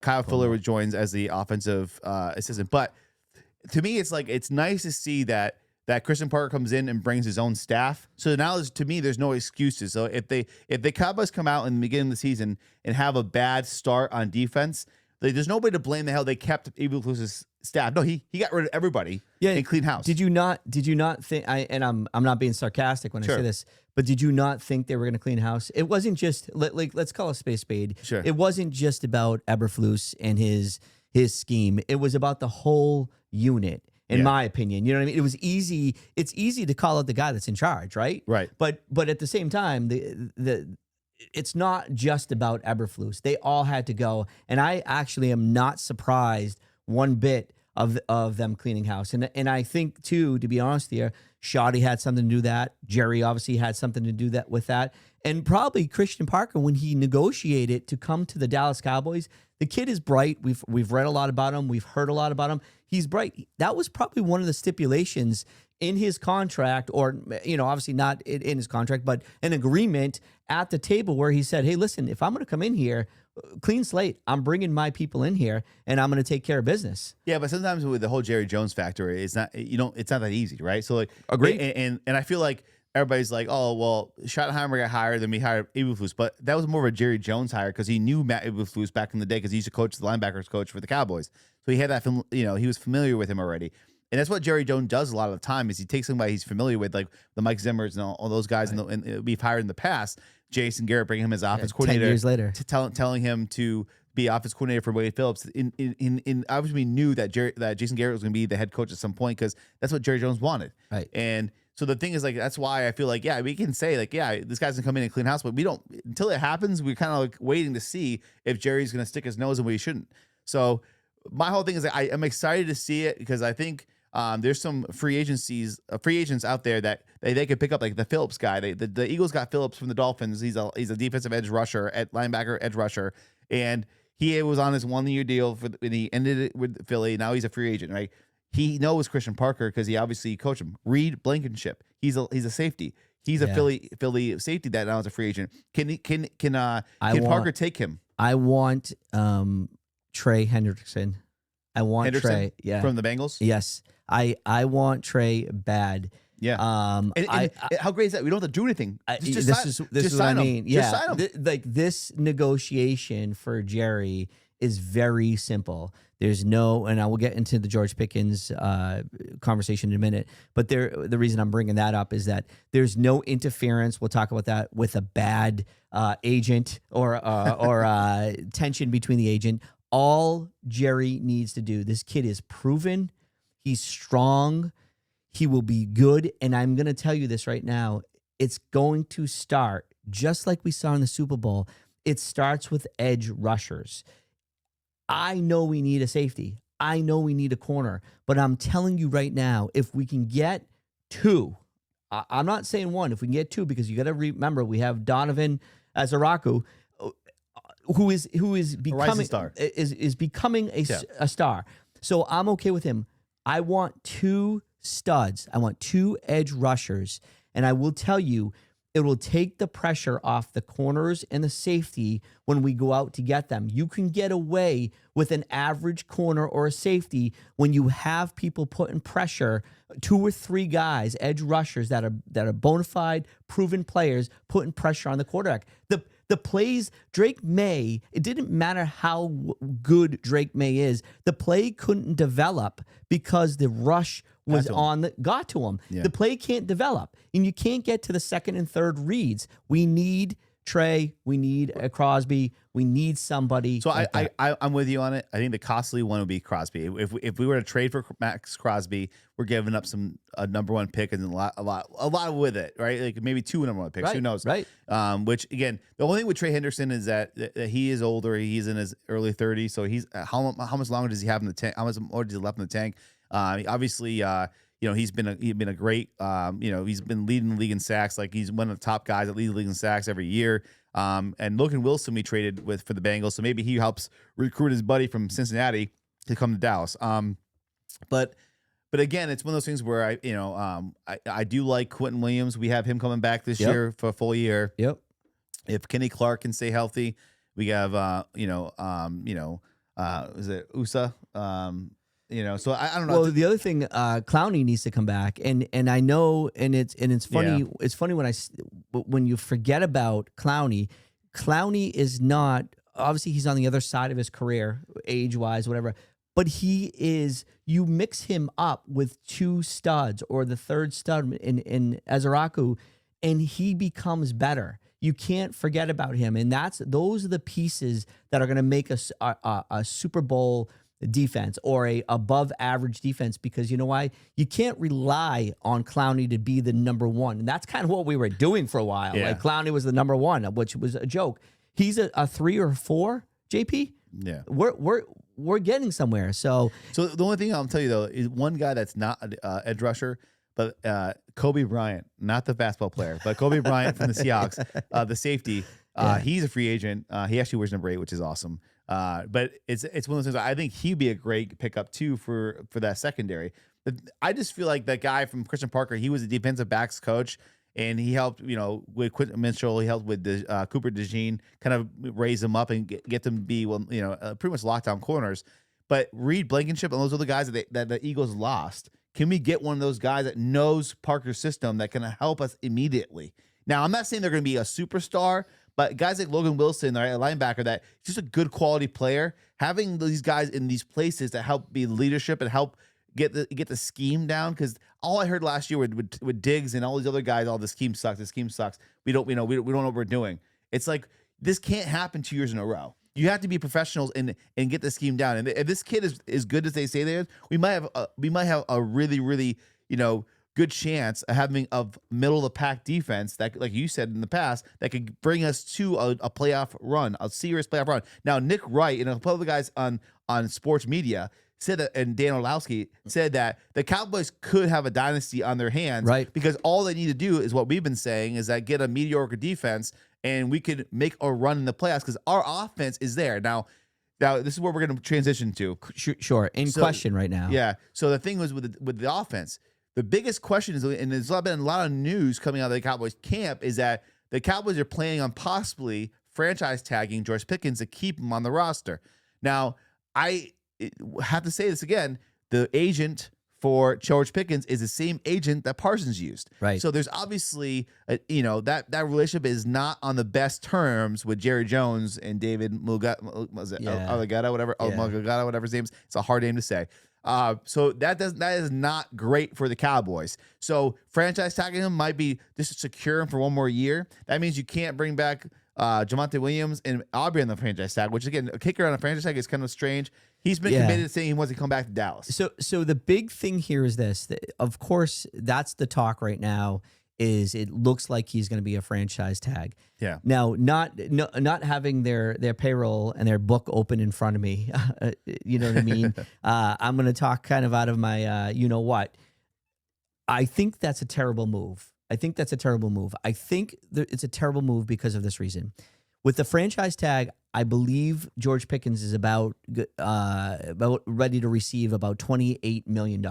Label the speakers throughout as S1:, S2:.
S1: Kyle Fuller joins as the offensive assistant. But to me, it's like it's nice to see that Christian Parker comes in and brings his own staff. So now, to me, there's no excuses. So if the Cowboys come out in the beginning of the season and have a bad start on defense, there's nobody to blame. The hell they kept Eberflus's staff. No, he got rid of everybody. Yeah, and clean house.
S2: Did you not think? I'm not being sarcastic when I say this, but did you not think they were going to clean house? It wasn't just let's call a spade. Sure. It wasn't just about Eberflus and his scheme. It was about the whole unit. In my opinion, you know what I mean? It was easy. It's easy to call out the guy that's in charge, right?
S1: Right.
S2: But at the same time, it's not just about Eberflus. They all had to go, and I actually am not surprised one bit of them cleaning house. And I think too, to be honest here, Shoddy had something to do that. Jerry obviously had something to do that with that, and probably Christian Parker when he negotiated to come to the Dallas Cowboys. The kid is bright. We've read a lot about him. We've heard a lot about him. He's bright. That was probably one of the stipulations in his contract, or, obviously not in his contract, but an agreement at the table where he said, hey, listen, if I'm going to come in here, clean slate, I'm bringing my people in here and I'm going to take care of business.
S1: Yeah, but sometimes with the whole Jerry Jones factor, it's not that easy, right? So like,
S2: agreed.
S1: And I feel like everybody's like, oh, well, Schottenheimer got hired, then we hired Eberflus, but that was more of a Jerry Jones hire because he knew Matt Eberflus back in the day because he used to coach the linebackers coach for the Cowboys. So he had that, he was familiar with him already. And that's what Jerry Jones does a lot of the time is he takes somebody he's familiar with, like the Mike Zimmers and all those guys and we've hired in the past. Jason Garrett bringing him as offense coordinator
S2: 10 years later,
S1: telling him to be offense coordinator for Wade Phillips. In obviously we knew that Jason Garrett was going to be the head coach at some point because that's what Jerry Jones wanted.
S2: Right.
S1: And so the thing is, like, that's why I feel like, yeah, we can say, like, yeah, this guy's going to come in and clean house, but we don't, until it happens, we're kind of like waiting to see if Jerry's going to stick his nose in where he shouldn't. So my whole thing is that I'm excited to see it because I think there's some free agents out there that they could pick up, like the Phillips guy. The Eagles got Phillips from the Dolphins. He's a defensive edge rusher, at linebacker edge rusher, and he was on his 1-year deal and he ended it with Philly. Now he's a free agent, right? He knows Christian Parker because he obviously coached him. Reed Blankenship. He's a safety. He's a Philly safety that now is a free agent. Can Parker take him?
S2: I want Trey Hendrickson. I want
S1: Hendrickson
S2: Trey. Yeah,
S1: from the Bengals.
S2: Yes, I want Trey bad.
S1: Yeah. And how great is that? We don't have to do anything.
S2: This is what I mean. Yeah. Just sign him. Like this negotiation for Jerry is very simple. There's no, and I will get into the George Pickens conversation in a minute, but the reason I'm bringing that up is that there's no interference. We'll talk about that with a bad agent or tension between the agent. All Jerry needs to do, this kid is proven, he's strong, he will be good, and I'm going to tell you this right now, it's going to start, just like we saw in the Super Bowl, it starts with edge rushers. I know we need a safety. I know we need a corner. But I'm telling you right now, if we can get two, I'm not saying one, if we can get two, because you got to remember, we have Donovan Azaraku, who is becoming is becoming a star. So I'm okay with him. I want two studs. I want two edge rushers. And I will tell you, it will take the pressure off the corners and the safety when we go out to get them. You can get away with an average corner or a safety when you have people putting pressure, 2 or 3 guys, edge rushers that are bona fide, proven players, putting pressure on the quarterback. The plays, Drake May, it didn't matter how good Drake May is, the play couldn't develop because the rush was got to him. Yeah. The play can't develop, and you can't get to the second and third reads. We need Trey, we need a Crosby, we need somebody.
S1: So I'm with you on it. I think the costly one would be Crosby. If we were to trade for Max Crosby, we're giving up a number 1 pick and a lot with it, right? Like maybe 2 number 1 picks.
S2: Right,
S1: who knows?
S2: Right.
S1: Which again, the only thing with Trey Hendrickson is that he is older. He's in his early 30s. So he's how much longer does he have in the tank? How much more does he left in the tank? Obviously, he's been a great, he's been leading the league in sacks. Like he's one of the top guys that lead the league in sacks every year. And Logan Wilson we traded for the Bengals, so maybe he helps recruit his buddy from Cincinnati to come to Dallas. But again, it's one of those things where I do like Quentin Williams. We have him coming back this year for a full year.
S2: Yep.
S1: If Kenny Clark can stay healthy, we have is it USA? So I don't know.
S2: Well, the other thing, Clowney needs to come back, and I know, and it's funny. Yeah. It's funny when you forget about Clowney. Clowney is not, obviously he's on the other side of his career, age wise, whatever. But he is. You mix him up with two studs or the third stud in Azaraku, and he becomes better. You can't forget about him, and those are the pieces that are going to make us a Super Bowl defense or a above average defense, because you know why? You can't rely on Clowney to be the number one. And that's kind of what we were doing for a while. Yeah. Like Clowney was the number one, which was a joke. He's a 3 or 4, JP.
S1: Yeah.
S2: We're getting somewhere. So
S1: the only thing I'll tell you though is one guy that's not an edge rusher, but Kobe Bryant, not the basketball player, but Kobe Bryant from the Seahawks, the safety. He's a free agent. He actually wears number 8, which is awesome. But it's one of those things. I think he'd be a great pickup too for that secondary. But I just feel like that guy from Christian Parker, he was a defensive backs coach, and he helped, with Quentin Mitchell. He helped with the Cooper DeJean, kind of raise them up and get them to be pretty much lockdown corners. But Reed, Blankenship, and those other guys that the Eagles lost. Can we get one of those guys that knows Parker's system that can help us immediately? Now, I'm not saying they're going to be a superstar, but guys like Logan Wilson, our linebacker, that just a good quality player, having these guys in these places to help be leadership and help get the scheme down. Because all I heard last year with Diggs and all these other guys, the scheme sucks. The scheme sucks. We don't know what we're doing. It's like this can't happen 2 years in a row. You have to be professionals and get the scheme down. And if this kid is as good as they say they are, we might have a really, really good chance of having a middle of the pack defense that, like you said in the past, that could bring us to a playoff run, a serious playoff run. Now, Nick Wright and a couple of the guys on sports media said that, and Dan Orlowski said that the Cowboys could have a dynasty on their hands,
S2: right? Because
S1: all they need to do is what we've been saying, is that get a mediocre defense, and we could make a run in the playoffs because our offense is there. Now this is where we're going to transition to.
S2: Sure. Question right now.
S1: Yeah. So the thing was with the offense, the biggest question is, and there's been a lot of news coming out of the Cowboys camp, is that the Cowboys are planning on possibly franchise tagging George Pickens to keep him on the roster. Now, I have to say this again. The agent for George Pickens is the same agent that Parsons used.
S2: Right.
S1: So there's obviously, that relationship is not on the best terms with Jerry Jones and David Mulgada, whatever his name is. It's a hard name to say. So that is not great for the Cowboys. So franchise tagging him might be just to secure him for one more year. That means you can't bring back Javonte Williams and Aubrey on the franchise tag, which again, a kicker on a franchise tag is kind of strange. He's been committed to saying he wants to come back to Dallas.
S2: So the big thing here is this. Of course, that's the talk right now. Is it looks like he's going to be a franchise tag.
S1: Yeah.
S2: Now, not having their payroll and their book open in front of me, you know what I mean? I'm going to talk kind of out of my, what. I think that's a terrible move. I think it's a terrible move because of this reason. With the franchise tag, I believe George Pickens is about ready to receive about $28 million,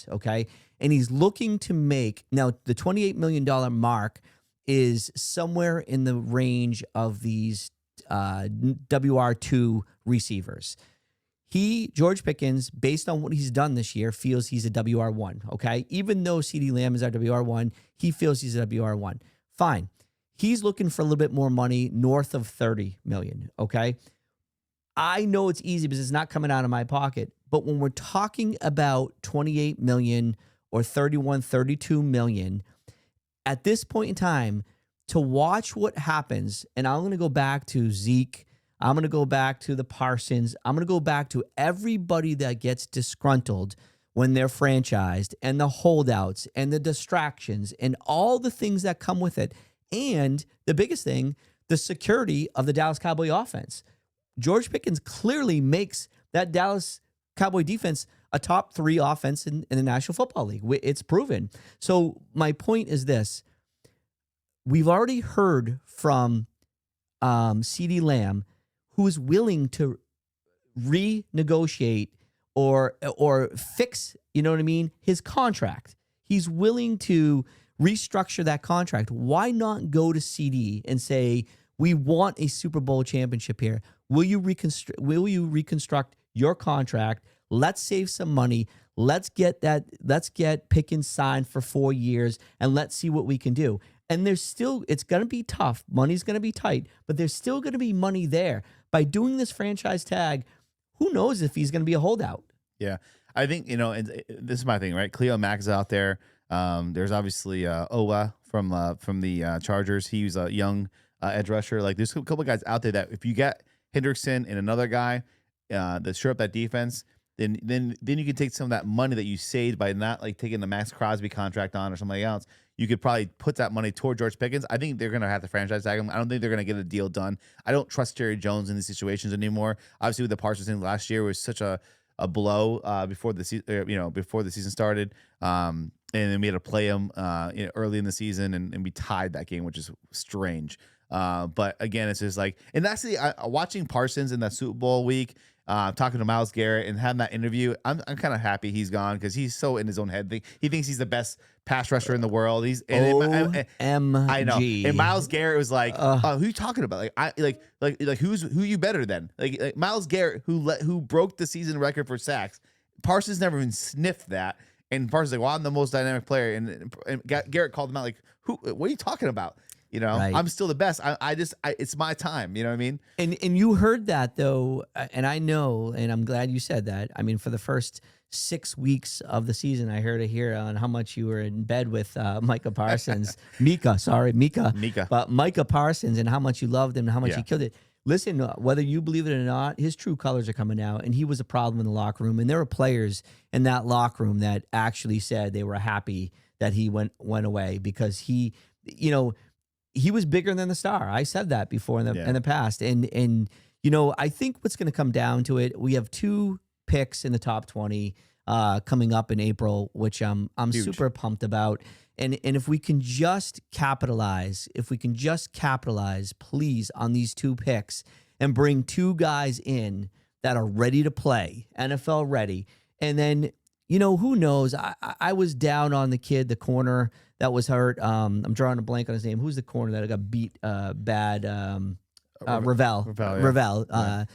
S2: okay? And he's looking to make, now the $28 million mark is somewhere in the range of these WR2 receivers. George Pickens, based on what he's done this year, feels he's a WR1, okay? Even though CeeDee Lamb is our WR1, he feels he's a WR1. Fine. He's looking for a little bit more money, north of $30 million, okay? I know it's easy because it's not coming out of my pocket, but when we're talking about $28 million or $31, $32 million, at this point in time, to watch what happens, and I'm going to go back to Zeke, I'm going to go back to the Parsons, I'm going to go back to everybody that gets disgruntled when they're franchised, and the holdouts, and the distractions, and all the things that come with it. And the biggest thing, the security of the Dallas Cowboy offense. George Pickens clearly makes that Dallas Cowboy defense a top 3 offense in the National Football League. It's proven. So my point is this. We've already heard from CeeDee Lamb, who is willing to renegotiate or fix, you know what I mean, his contract. He's willing to restructure that contract. Why not go to CeeDee and say, we want a Super Bowl championship here. Will you reconstruct your contract. Let's save some money. Let's get Pickens signed for 4 years, and let's see what we can do. And it's going to be tough. Money's going to be tight, but there's still going to be money there. By doing this franchise tag, who knows if he's going to be a holdout?
S1: Yeah. I think, and this is my thing, right? Cleo Mack is out there. There's obviously Owa from the Chargers. He was a young edge rusher. Like, there's a couple of guys out there that if you get Hendrickson and another guy that shore up that defense, then you can take some of that money that you saved by not like taking the Max Crosby contract on or somebody else. You could probably put that money toward George Pickens. I think they're going to have to franchise tag him. I don't think they're going to get a deal done. I don't trust Jerry Jones in these situations anymore. Obviously, with the Parsons thing last year, it was such a blow before the season started. And then we had to play him early in the season, and we tied that game, which is strange. But again, it's just like, and actually, watching Parsons in that Super Bowl week, talking to Myles Garrett and having that interview, I'm kind of happy he's gone because he's so in his own head. He thinks he's the best pass rusher in the world. He's
S2: OMG.
S1: I know. And Myles Garrett was like, "Who are you talking about? Who you better than? Like Myles Garrett, who broke the season record for sacks. Parsons never even sniffed that." And Parsons like, "Well, I'm the most dynamic player." And Garrett called him out like, "Who? What are you talking about? Right. I'm still the best. It's my time." You know what I mean?
S2: And you heard that though, and I know, and I'm glad you said that. I mean, for the first 6 weeks of the season, I heard here on how much you were in bed with Micah Parsons, Micah, but Micah Parsons, and how much you loved him and how much he killed it. Listen, whether you believe it or not, his true colors are coming out, and he was a problem in the locker room. And there were players in that locker room that actually said they were happy that he went away because he was bigger than the star. I said that before in the past. And I think what's going to come down to it, we have 2 picks in the top 20 coming up in April, which I'm huge. Super pumped about. And if we can just capitalize, please, on these 2 picks and bring 2 guys in that are ready to play, NFL ready. And then, who knows? I was down on the kid, the corner that was hurt. I'm drawing a blank on his name. Who's the corner that got beat bad? Ravel.
S1: Right.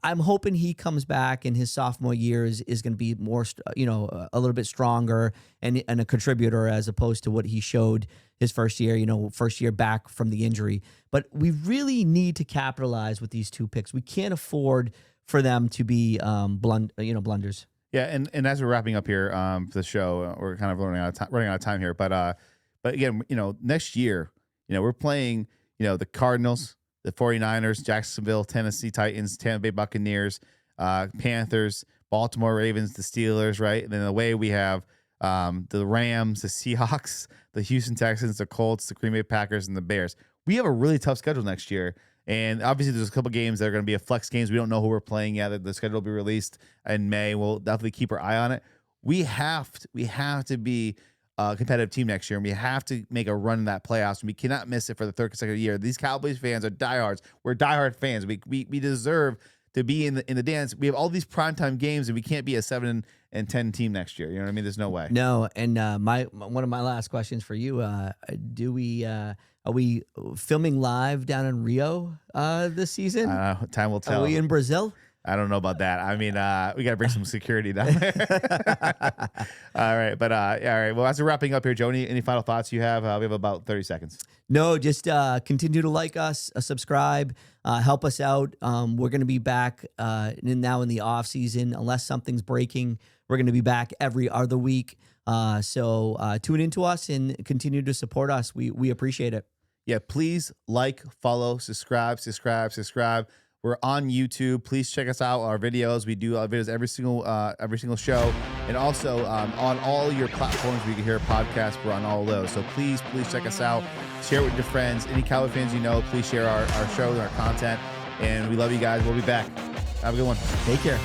S2: I'm hoping he comes back and his sophomore year is going to be more, a little bit stronger and a contributor as opposed to what he showed his first year back from the injury. But we really need to capitalize with these 2 picks. We can't afford for them to be blunders.
S1: Yeah, and as we're wrapping up here for the show, we're kind of running out of time here. But again, next year, we're playing, the Cardinals, the 49ers, Jacksonville, Tennessee Titans, Tampa Bay Buccaneers, Panthers, Baltimore Ravens, the Steelers, right? And then away we have the Rams, the Seahawks, the Houston Texans, the Colts, the Green Bay Packers, and the Bears. We have a really tough schedule next year. And obviously, there's a couple games that are going to be a flex games. We don't know who we're playing yet. The schedule will be released in May. We'll definitely keep our eye on it. We have to be a competitive team next year, and we have to make a run in that playoffs. And we cannot miss it for the 3rd consecutive year. These Cowboys fans are diehards. We're diehard fans. We deserve to be in the dance. We have all these primetime games, and we can't be a 7-10 team next year. You know what I mean? There's no way.
S2: No. And one of my last questions for you: Are we filming live down in Rio this season?
S1: Time will tell.
S2: Are we in Brazil?
S1: I don't know about that. I mean, we got to bring some security down there. All right. But all right. Well, as we're wrapping up here, Joe, any final thoughts you have? We have about 30 seconds.
S2: No, just continue to like us, subscribe, help us out. We're going to be back now in the off season. Unless something's breaking, we're going to be back every other week. So tune into us and continue to support us. We appreciate it.
S1: Yeah, please like, follow, subscribe. We're on YouTube. Please check us out. Our videos. We do videos every single show, and also on all your platforms where you can hear a podcast. We're on all of those. So please check us out. Share it with your friends. Any Cowboy fans you know, please share our show and our content. And we love you guys. We'll be back. Have a good one.
S2: Take care.